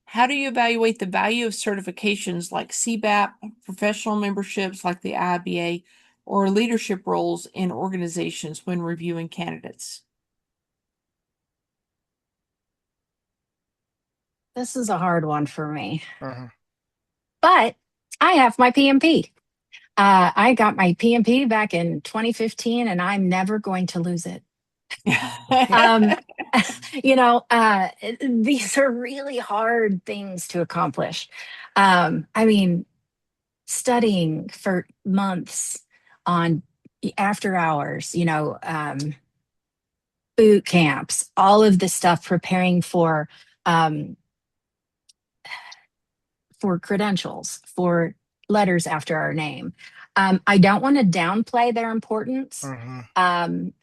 How do you evaluate the value of certifications like CBAP, professional memberships like the IIBA, or leadership roles in organizations when reviewing candidates? This is a hard one for me, Mhm. but I have my PMP. I got my PMP back in 2015, and I'm never going to lose it. Um, these are really hard things to accomplish. I mean, studying for months on after hours, boot camps, all of this stuff, preparing um, for credentials, for letters after our name. I don't want to downplay their importance. Mhm. Um,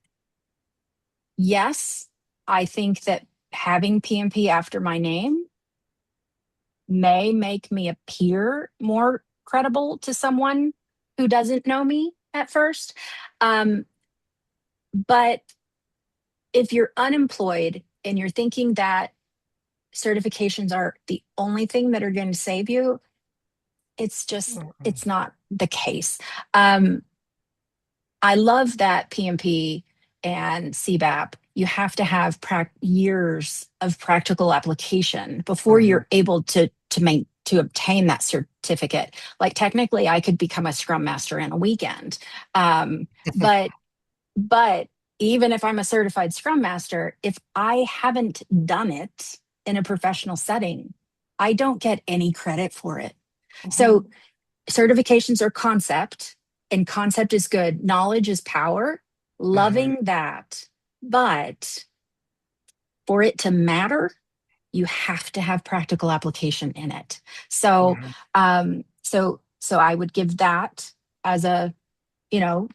yes, I think that having PMP after my name may make me appear more credible to someone who doesn't know me at first. Um, but if you're unemployed and you're thinking that certifications are the only thing that are going to save you, Mhm. it's not the case. Um, I love that PMP and CBAP. You have to have years of practical application before Mhm. you're able to obtain that certificate. Like technically, I could become a Scrum Master in a weekend, um, but but even if I'm a certified Scrum Master, if I haven't done it in a professional setting, I don't get any credit for it. So Mhm. certifications are concept, and concept is good. Knowledge is power. Mhm. Loving that. But for it to matter, you have to have practical application in it. So, Mhm. so I would give that as a,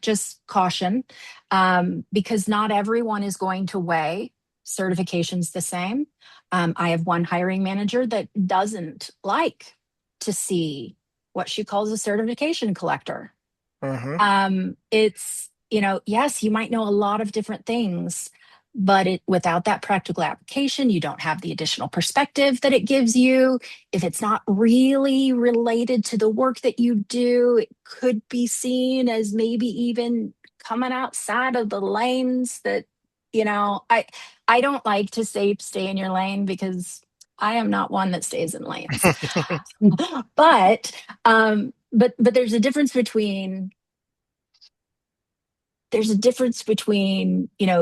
just caution, because not everyone is going to weigh certifications the same. I have one hiring manager that doesn't like to see what she calls a certification collector. Mhm. It's, yes, you might know a lot of different things, but without that practical application, you don't have the additional perspective that it gives you. If it's not really related to the work that you do, it could be seen as maybe even coming outside of the lanes that, I don't like to say stay in your lane, because I am not one that stays in lanes. But there's a difference between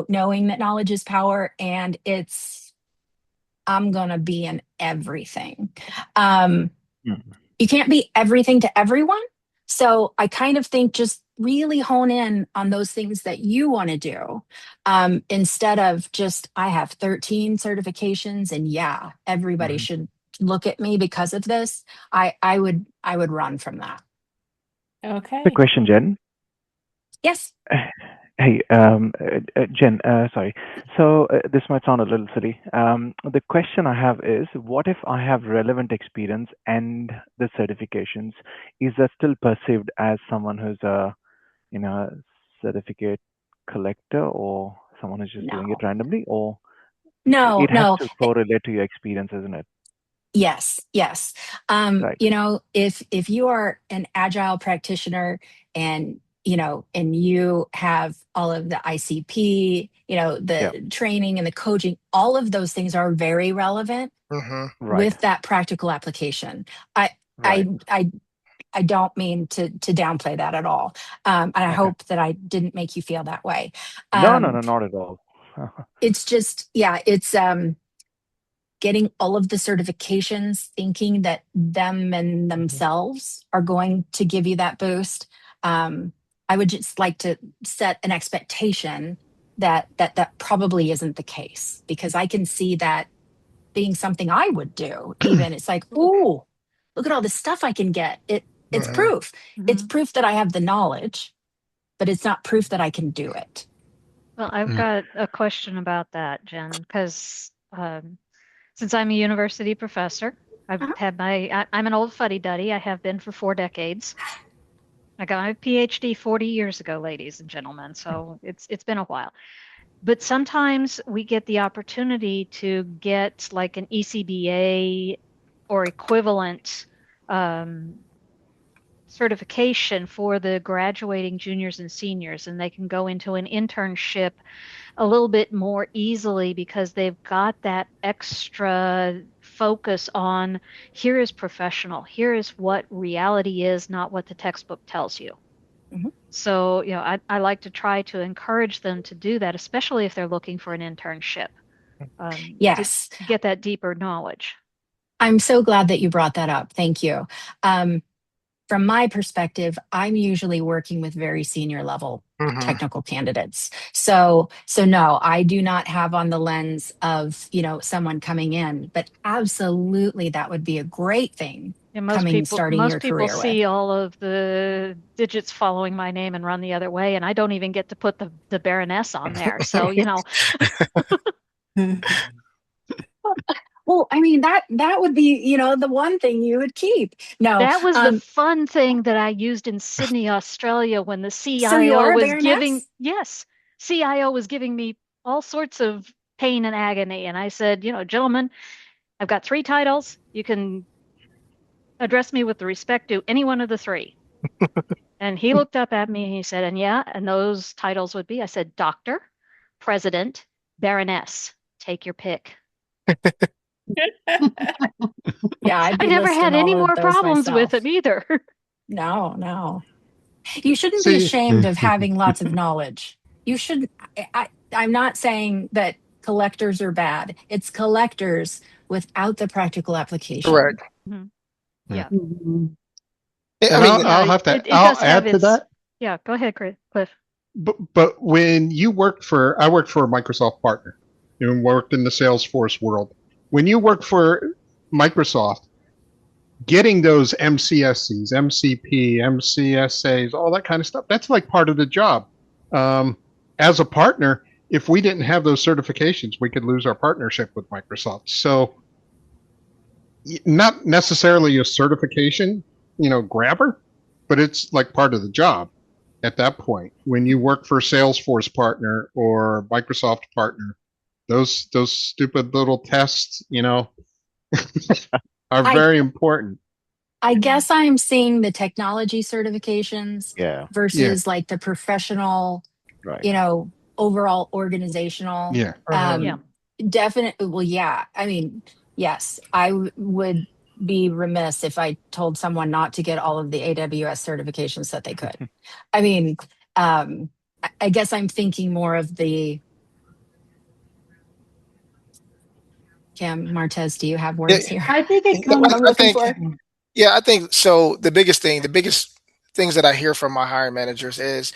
knowing that knowledge is power, and I'm gonna be in everything. um Mm. you can't be everything to everyone, So I kind of think just really hone in on those things that you want to do, instead of just, I have 13 certifications and yeah, everybody Mhm. should look at me because of this. I would run from that. Okay. Quick question, Jen. Yes. Hey, Jen, sorry. So this might sound a little silly. The question I have is, what if I have relevant experience and the certifications? Is that still perceived as someone who's a, certificate collector, or someone who's just doing it No, randomly, or no, it has no. to correlate to your experience, isn't it? Yes, yes. Right. If you are an agile practitioner and and you have all of the ICP, Yeah. the training and the coaching, all of those things are very relevant Hmm. Right. with that practical application. I Right. I I I don't mean to downplay that at all. And I Okay. hope that I didn't make you feel that way. No, no, Um, no, not at all. it's just, yeah, it's getting all of the certifications, thinking that them and Mhm. themselves are going to give you that boost. Um, I would just like to set an expectation that probably isn't the case, because I can see that being something I would do. Even it's like, oh, look at all this stuff I can get. It's Hmm. proof. It's Mhm. proof that I have the knowledge, but it's not proof that I can do it. Well, I've Mm. got a question about that, Jen, because since I'm a university professor, Uh-huh. I'm an old fuddy-duddy. I have been for 4 decades. I got my PhD 40 years ago, ladies and gentlemen, so it's been a while. But sometimes we get the opportunity to get like an ECBA or equivalent um, certification for the graduating juniors and seniors, and they can go into an internship a little bit more easily because they've got that extra focus on, here is professional, here is what reality is, not what the textbook tells you. Mhm. So, I like to try to encourage them to do that, especially if they're looking for an internship, to Yes. get that deeper knowledge. I'm so glad that you brought that up. Thank you. From my perspective, I'm usually working with very senior level Hmm. technical candidates. So no, I do not have on the lens of, someone coming in, but absolutely that would be a great thing And starting most your people career with. see all of the digits following my name and run the other way, and I don't even get to put the Baroness on there. So, Well, I mean that would be, the one thing you would keep. No, that was the fun thing that I used in Sydney, Australia, when the so you CIO are a was giving, baroness? yes, CIO was giving me all sorts of pain and agony. And I said, gentlemen, I've got 3 titles. You can address me with the respect to any one of the 3. And he looked up at me and he said, and yeah, and those titles would be, I said, Doctor, President, Baroness. Take your pick. Yeah, I'd I be never had listing any all of more those problems with myself. him either. No, no. You shouldn't be See, ashamed of having lots of knowledge. You should. I'm not saying that collectors are bad. It's collectors without the practical application. Correct. Mhm. yeah. Yeah. Mhm. I And mean, I'll have to, It I'll does have add to its, that. yeah, go ahead, Cliff. But when I worked for a Microsoft partner and worked in the Salesforce world. When you work for Microsoft, getting those MCSCs, MCP, MCSAs, all that kind of stuff, that's like part of the job. As a partner, if we didn't have those certifications, we could lose our partnership with Microsoft. So, not necessarily a certification, grabber, but it's like part of the job at that point. When you work for Salesforce partner or Microsoft partner, those stupid little tests, are I very important. I guess I'm seeing the technology certifications Yeah. Yeah, versus like the professional, Right. you know, overall organizational. yeah. mhm. Yeah. Definitely. Well, yeah. I mean, yes, would be remiss if I told someone not to get all of the AWS certifications that they could. I mean, I guess I'm thinking more of the Cam Martez. Do you have Yeah, words here? I think it yeah, What comes, I'm I looking think. for? Yeah, I think so. The biggest things that I hear from my hiring managers is,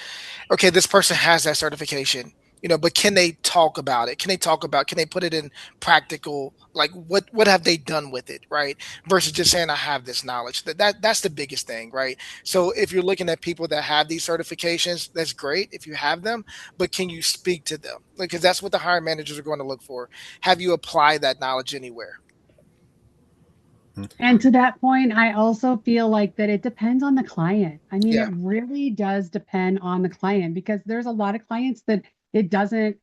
okay, this person has that certification, but can they talk about it? Can they put it in practical, like what have they done with it, right? Versus just saying I have this knowledge. That's the biggest thing, right? So if you're looking at people that have these certifications, that's great if you have them, but can you speak to them? Because that's what the hiring managers are going to look for. Have you applied that knowledge anywhere? And to that point, I also feel like that it depends on the client. I mean, it Yeah, really does depend on the client because there's a lot of clients that it doesn't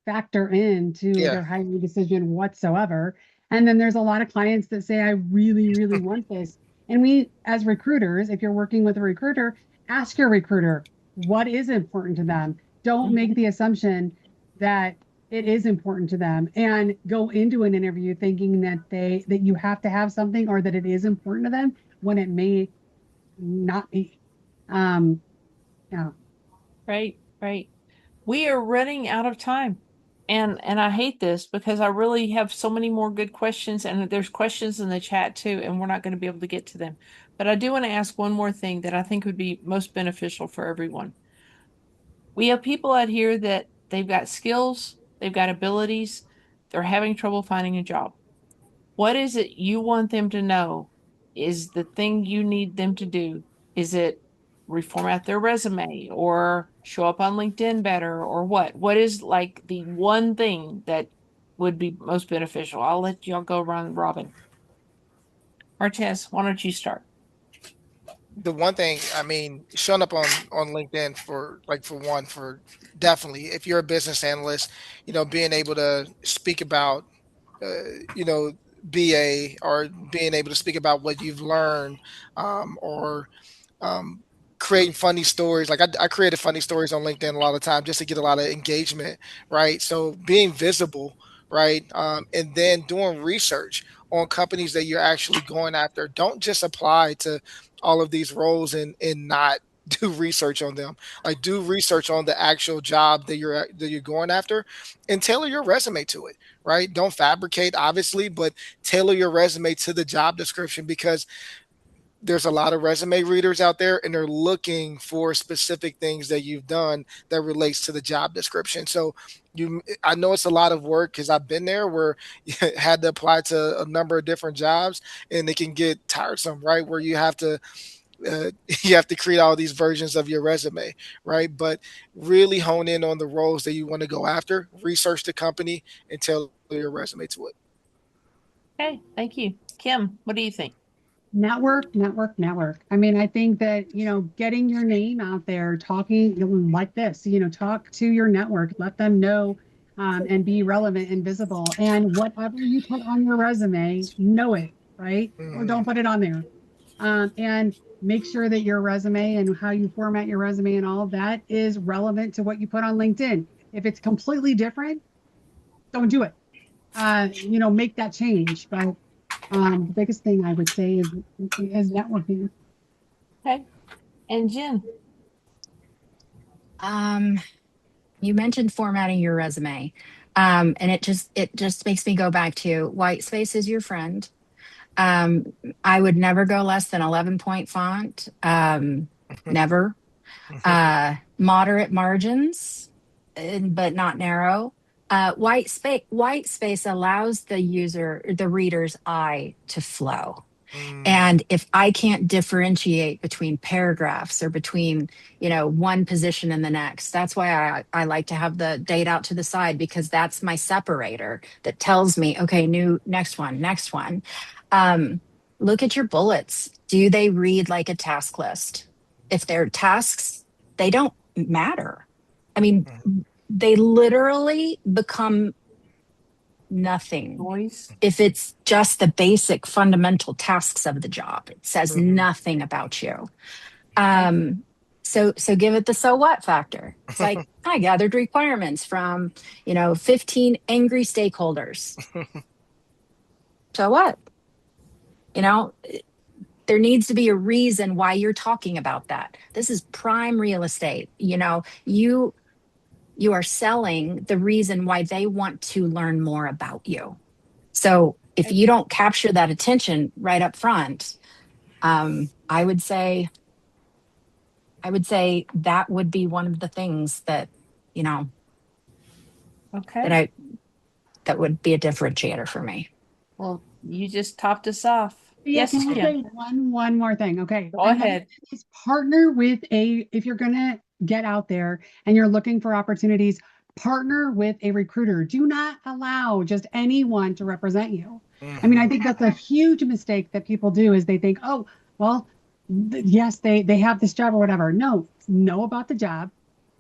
factor into yeah. their hiring decision whatsoever. And then there's a lot of clients that say, I really, really want this. And we, as recruiters, if you're working with a recruiter, ask your recruiter what is important to them. Don't make Mhm. the assumption that it is important to them and go into an interview thinking that you have to have something or that it is important to them when it may not be. Um, yeah. Right, right. We are running out of time. And I hate this because I really have so many more good questions and there's questions in the chat too, and we're not going to be able to get to them. But I do want to ask one more thing that I think would be most beneficial for everyone. We have people out here that they've got skills, they've got abilities, they're having trouble finding a job. What is it you want them to know is the thing you need them to do? Is it reformat their resume or show up on LinkedIn better or what? What is like the one thing that would be most beneficial? I'll let y'all go around Robin. Martez, why don't you start? The one thing, I mean, showing up on LinkedIn for one, for definitely, if you're a business analyst, being able to speak about uh, you know BA, or being able to speak about what you've learned, or um, creating funny stories. Like I created funny stories on LinkedIn a lot of time just to get a lot of engagement, right? So being visible, right? And then doing research on companies that you're actually going after. Don't just apply to all of these roles and not do research on them. Like do research on the actual job that you're going after, and tailor your resume to it, right? Don't fabricate, obviously, but tailor your resume to the job description, because there's a lot of resume readers out there and they're looking for specific things that you've done that relates to the job description. So I know it's a lot of work because I've been there where you had to apply to a number of different jobs, and it can get tiresome, right? Where you have to you have to create all these versions of your resume, right? But really hone in on the roles that you want to go after, research the company, and tailor your resume to it. Okay, thank you. Kim, what do you think? Network, network, network. I mean, I think that, getting your name out there, talking like this, talk to your network, let them know, and be relevant and visible. And whatever you put on your resume, know it, right? Or Mhm. don't put it on there. And make sure that your resume and how you format your resume and all of that is relevant to what you put on LinkedIn. If it's completely different, don't do it. Make that change. But the biggest thing I would say is networking. Okay, and Jen. Um, you mentioned formatting your resume. And it just makes me go back to white space is your friend. Um, I would never go less than 11 point font. Never. Moderate margins, but not narrow. White space allows the reader's eye to flow. Mm. And if I can't differentiate between paragraphs or between, one position and the next, that's why I like to have the date out to the side, because that's my separator that tells me, okay, next one, next one. Um, Look at your bullets. Do they read like a task list? If they're tasks, they don't matter. I mean, they literally become nothing Noise. if it's just the basic fundamental tasks of the job. It says Mhm. nothing about you. Okay. So give it the so what factor. It's like I gathered requirements from 15 angry stakeholders. So what? You know, there needs to be a reason why you're talking about that. This is prime real estate. You are selling the reason why they want to learn more about you. So if Okay. you don't capture that attention right up front, I would say I would say that would be one of the things that, you know, Okay. that I that would be a differentiator for me. Well, you just topped us off. Yeah, Yes, can I Jen. say one more thing? Okay. Go Another ahead. thing is partner with if you're gonna get out there and you're looking for opportunities, partner with a recruiter. Do not allow just anyone to represent you. I mean, I think that's a huge mistake that people do is they think, oh, well, yes, they have this job or whatever. No, know about the job,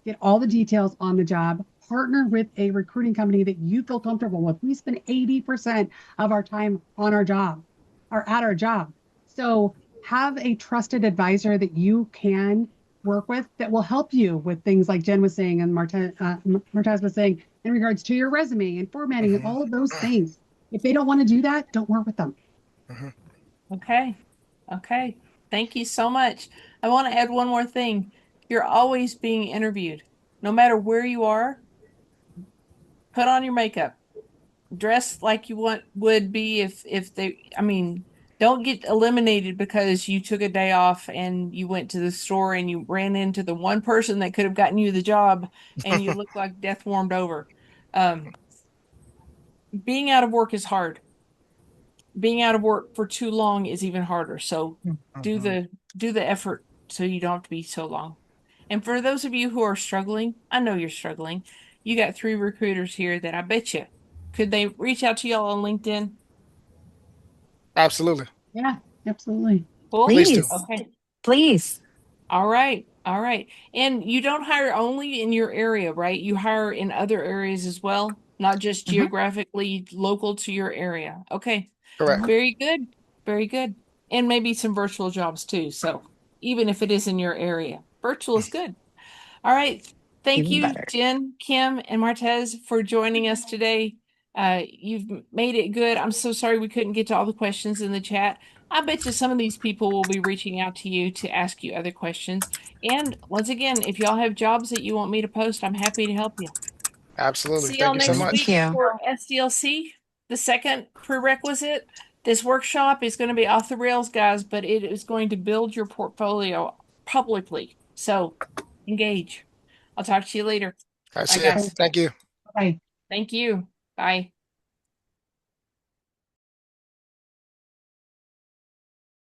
get all the details on the job, partner with a recruiting company that you feel comfortable with. We spend 80% of our time on our job or at our job. So have a trusted advisor that you can work with that will help you with things like Jen was saying and Martez was saying in regards to your resume and formatting and all of those things. If they don't want to do that, don't work with them. Okay. Okay. Thank you so much. I want to add one more thing. You're always being interviewed. No matter where you are, put on your makeup. Dress like you would be if they, I mean, don't get eliminated because you took a day off and you went to the store and you ran into the one person that could have gotten you the job and you look like death warmed over. Um, being out of work is hard. Being out of work for too long is even harder. So do the effort so you don't have to be so long. And for those of you who are struggling, I know you're struggling. You got three recruiters here that I bet you could they reach out to y'all on LinkedIn? Absolutely. Yeah, absolutely. Cool. Please do. Please, Okay. please. All right. All right. And you don't hire only in your area, right? You hire in other areas as well, not just Mhm, geographically local to your area. Okay. Correct. mhm. Very good. Very good. And maybe some virtual jobs too. So even if it is in your area, virtual is good. All right. Thank Even you, better. Jen, Kim, and Martez for joining us today. You've made it good. I'm so sorry we couldn't get to all the questions in the chat. I bet you some of these people will be reaching out to you to ask you other questions. And once again, if y'all have jobs that you want me to post, I'm happy to help you. Absolutely. See y'all Thank you so next Thank much. week you. for SDLC. The second prerequisite. This workshop is going to be off the rails, guys, but it is going to build your portfolio publicly. So engage. I'll talk to you later. I Bye, see you. guys. Thank you. Bye. Thank you. Bye.